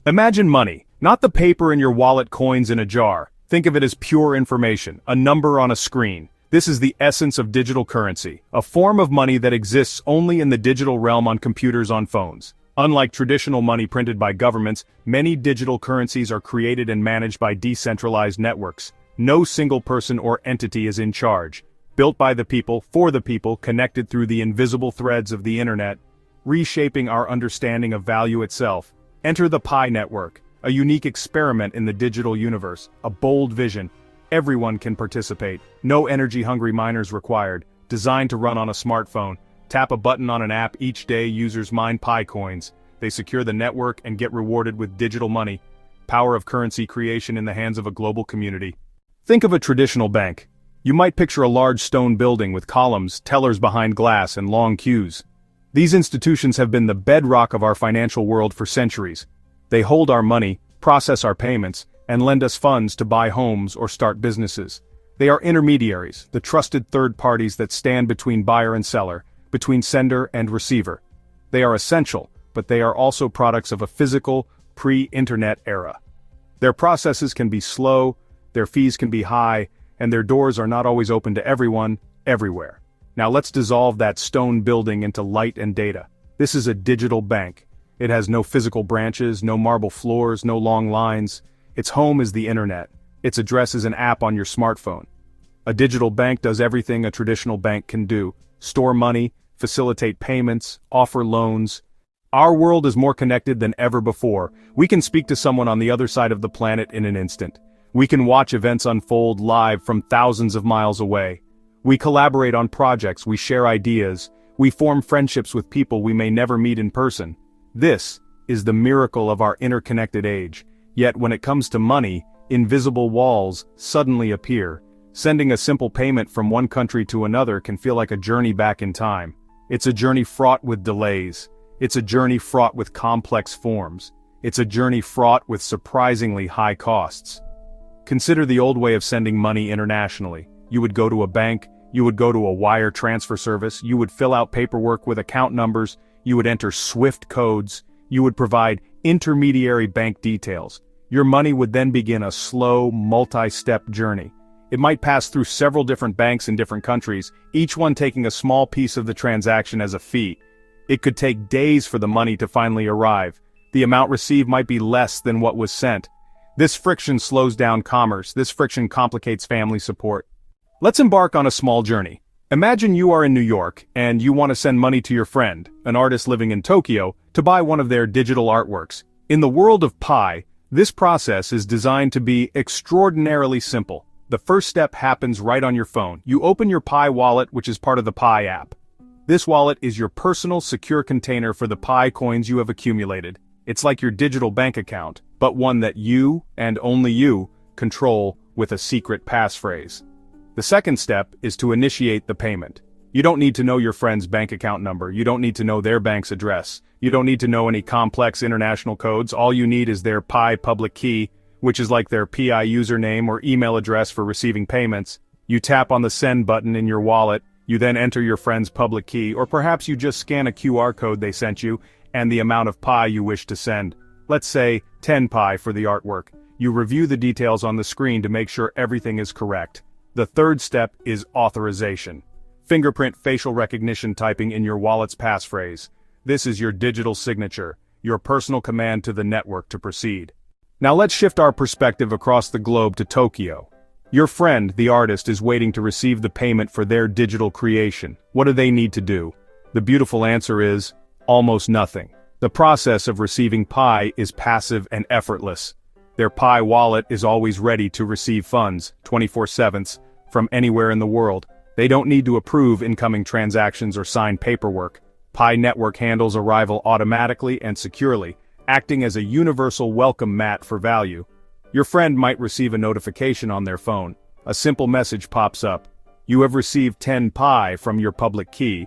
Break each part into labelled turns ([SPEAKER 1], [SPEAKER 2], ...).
[SPEAKER 1] Imagine money, not the paper in your wallet, coins in a jar. Think of it as pure information, a number on a screen. This is the essence of digital currency, a form of money that exists only in the digital realm on computers on phones. Unlike traditional money printed by governments, many digital currencies are created and managed by decentralized networks. No single person or entity is in charge. Built by the people, for the people, connected through the invisible threads of the internet, reshaping our understanding of value itself. Enter the Pi network, a unique experiment in the digital universe, a bold vision. Everyone can participate, no energy-hungry miners required, designed to run on a smartphone. Tap a button on an app each day, users mine Pi coins. They secure the network and get rewarded with digital money. Power of currency creation in the hands of a global community. Think of a traditional bank. You might picture a large stone building with columns, tellers behind glass, and long queues. These institutions have been the bedrock of our financial world for centuries. They hold our money, process our payments, and lend us funds to buy homes or start businesses. They are intermediaries, the trusted third parties that stand between buyer and seller, between sender and receiver. They are essential, but they are also products of a physical, pre-internet era. Their processes can be slow, their fees can be high, and their doors are not always open to everyone, everywhere. Now let's dissolve that stone building into light and data. This is a digital bank. It has no physical branches, no marble floors, no long lines. Its home is the internet. Its address is an app on your smartphone. A digital bank does everything a traditional bank can do: store money, facilitate payments, offer loans. Our world is more connected than ever before. We can speak to someone on the other side of the planet in an instant. We can watch events unfold live from thousands of miles away. We collaborate on projects, we share ideas, we form friendships with people we may never meet in person. This is the miracle of our interconnected age. Yet when it comes to money, invisible walls suddenly appear. Sending a simple payment from one country to another can feel like a journey back in time. It's a journey fraught with delays. It's a journey fraught with complex forms. It's a journey fraught with surprisingly high costs. Consider the old way of sending money internationally. You would go to a bank, you would go to a wire transfer service, you would fill out paperwork with account numbers, you would enter SWIFT codes, you would provide intermediary bank details. Your money would then begin a slow, multi-step journey. It might pass through several different banks in different countries, each one taking a small piece of the transaction as a fee. It could take days for the money to finally arrive. The amount received might be less than what was sent. This friction slows down commerce. This friction complicates family support. Let's embark on a small journey. Imagine you are in New York, and you want to send money to your friend, an artist living in Tokyo, to buy one of their digital artworks. In the world of Pi, this process is designed to be extraordinarily simple. The first step happens right on your phone. You open your Pi wallet, which is part of the Pi app. This wallet is your personal secure container for the Pi coins you have accumulated. It's like your digital bank account, but one that you, and only you, control with a secret passphrase. The second step is to initiate the payment. You don't need to know your friend's bank account number. You don't need to know their bank's address. You don't need to know any complex international codes. All you need is their Pi public key, which is like their PI username or email address for receiving payments. You tap on the send button in your wallet. You then enter your friend's public key, or perhaps you just scan a QR code they sent you, and the amount of Pi you wish to send. Let's say 10 Pi for the artwork. You review the details on the screen to make sure everything is correct. The third step is authorization. Fingerprint facial recognition typing in your wallet's passphrase. This is your digital signature, your personal command to the network to proceed. Now let's shift our perspective across the globe to Tokyo. Your friend, the artist, is waiting to receive the payment for their digital creation. What do they need to do? The beautiful answer is almost nothing. The process of receiving Pi is passive and effortless. Their Pi wallet is always ready to receive funds, 24/7, from anywhere in the world. They don't need to approve incoming transactions or sign paperwork. Pi network handles arrival automatically and securely, acting as a universal welcome mat for value. Your friend might receive a notification on their phone. A simple message pops up. You have received 10 Pi from your public key.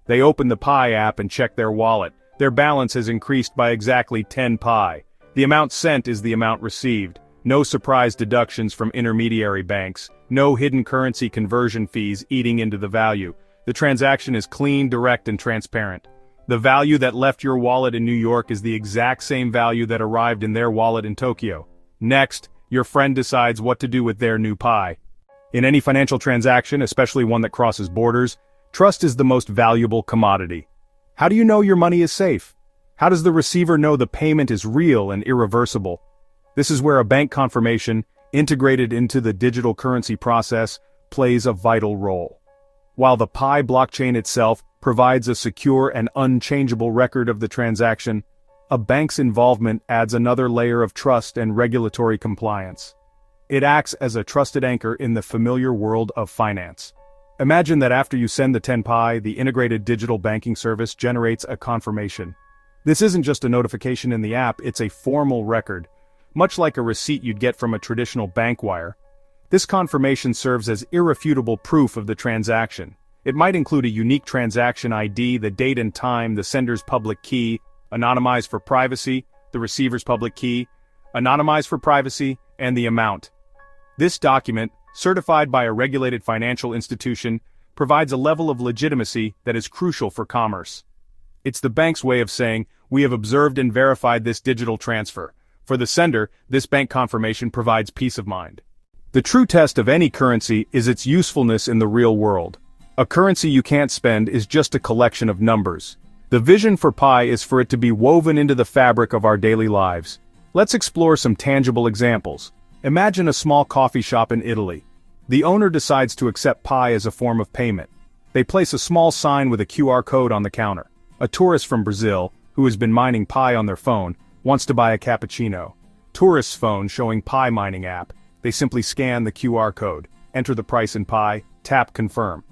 [SPEAKER 1] They open the Pi app and check their wallet. Their balance has increased by exactly 10 Pi. The amount sent is the amount received. No surprise deductions from intermediary banks. No hidden currency conversion fees eating into the value. The transaction is clean, direct, and transparent. The value that left your wallet in New York is the exact same value that arrived in their wallet in Tokyo. Next, your friend decides what to do with their new pie. In any financial transaction, especially one that crosses borders, trust is the most valuable commodity. How do you know your money is safe? How does the receiver know the payment is real and irreversible? This is where a bank confirmation, integrated into the digital currency process, plays a vital role. While the Pi blockchain itself provides a secure and unchangeable record of the transaction, a bank's involvement adds another layer of trust and regulatory compliance. It acts as a trusted anchor in the familiar world of finance. Imagine that after you send the 10 Pi, the integrated digital banking service generates a confirmation. This isn't just a notification in the app, it's a formal record, much like a receipt you'd get from a traditional bank wire. This confirmation serves as irrefutable proof of the transaction. It might include a unique transaction ID, the date and time, the sender's public key, anonymized for privacy, the receiver's public key, anonymized for privacy, and the amount. This document, certified by a regulated financial institution, provides a level of legitimacy that is crucial for commerce. It's the bank's way of saying, "We have observed and verified this digital transfer." For the sender, this bank confirmation provides peace of mind. The true test of any currency is its usefulness in the real world. A currency you can't spend is just a collection of numbers. The vision for Pi is for it to be woven into the fabric of our daily lives. Let's explore some tangible examples. Imagine a small coffee shop in Italy. The owner decides to accept Pi as a form of payment. They place a small sign with a QR code on the counter. A tourist from Brazil, who has been mining Pi on their phone, wants to buy a cappuccino. Tourist's phone showing Pi mining app. They simply scan the QR code, enter the price in Pi, tap confirm.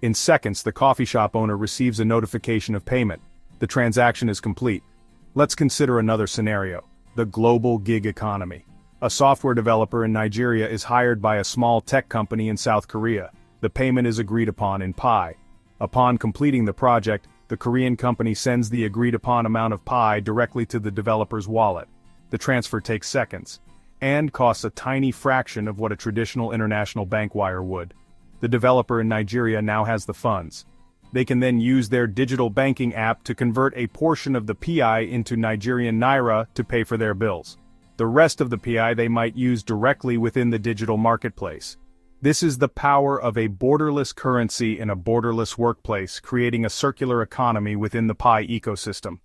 [SPEAKER 1] In seconds, the coffee shop owner receives a notification of payment. The transaction is complete. Let's consider another scenario: the global gig economy. A software developer in Nigeria is hired by a small tech company in South Korea. The payment is agreed upon in Pi. Upon completing the project, the Korean company sends the agreed-upon amount of Pi directly to the developer's wallet. The transfer takes seconds, and costs a tiny fraction of what a traditional international bank wire would. The developer in Nigeria now has the funds. They can then use their digital banking app to convert a portion of the PI into Nigerian naira to pay for their bills. The rest of the PI they might use directly within the digital marketplace. This is the power of a borderless currency in a borderless workplace, creating a circular economy within the Pi ecosystem.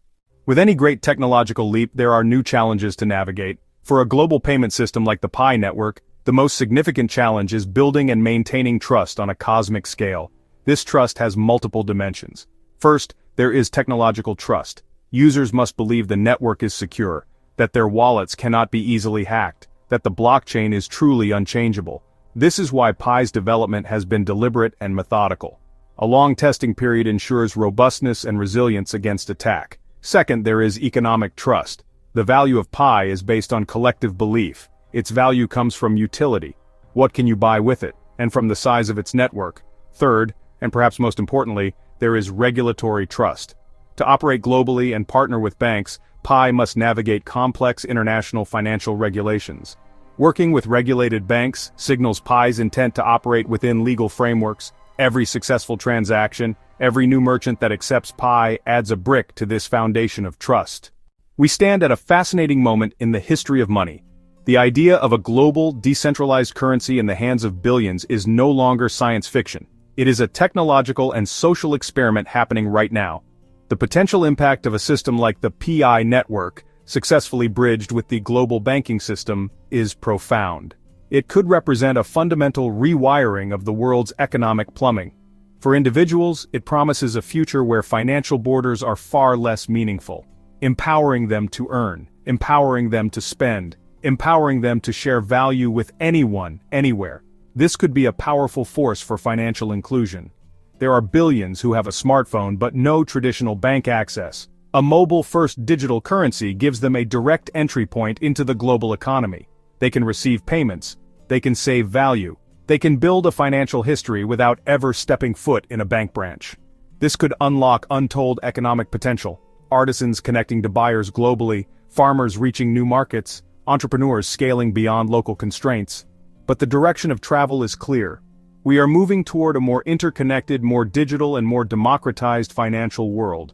[SPEAKER 1] With any great technological leap, there are new challenges to navigate. For a global payment system like the Pi network, the most significant challenge is building and maintaining trust on a cosmic scale. This trust has multiple dimensions. First, there is technological trust. Users must believe the network is secure, that their wallets cannot be easily hacked, that the blockchain is truly unchangeable. This is why Pi's development has been deliberate and methodical. A long testing period ensures robustness and resilience against attack. Second, there is economic trust. The value of Pi is based on collective belief. Its value comes from utility. What can you buy with it? And from the size of its network. Third, and perhaps most importantly, there is regulatory trust. To operate globally and partner with banks, Pi must navigate complex international financial regulations. Working with regulated banks signals Pi's intent to operate within legal frameworks. Every successful transaction, every new merchant that accepts Pi adds a brick to this foundation of trust. We stand at a fascinating moment in the history of money. The idea of a global, decentralized currency in the hands of billions is no longer science fiction. It is a technological and social experiment happening right now. The potential impact of a system like the PI network, successfully bridged with the global banking system, is profound. It could represent a fundamental rewiring of the world's economic plumbing. For individuals, it promises a future where financial borders are far less meaningful, empowering them to earn, empowering them to spend, empowering them to share value with anyone, anywhere. This could be a powerful force for financial inclusion. There are billions who have a smartphone but no traditional bank access. A mobile-first digital currency gives them a direct entry point into the global economy. They can receive payments, they can save value, they can build a financial history without ever stepping foot in a bank branch. This could unlock untold economic potential. Artisans connecting to buyers globally, farmers reaching new markets, entrepreneurs scaling beyond local constraints. But the direction of travel is clear. We are moving toward a more interconnected, more digital and more democratized financial world.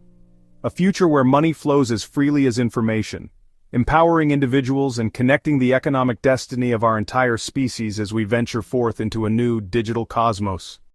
[SPEAKER 1] a future where money flows as freely as information, empowering individuals and connecting the economic destiny of our entire species as we venture forth into a new digital cosmos.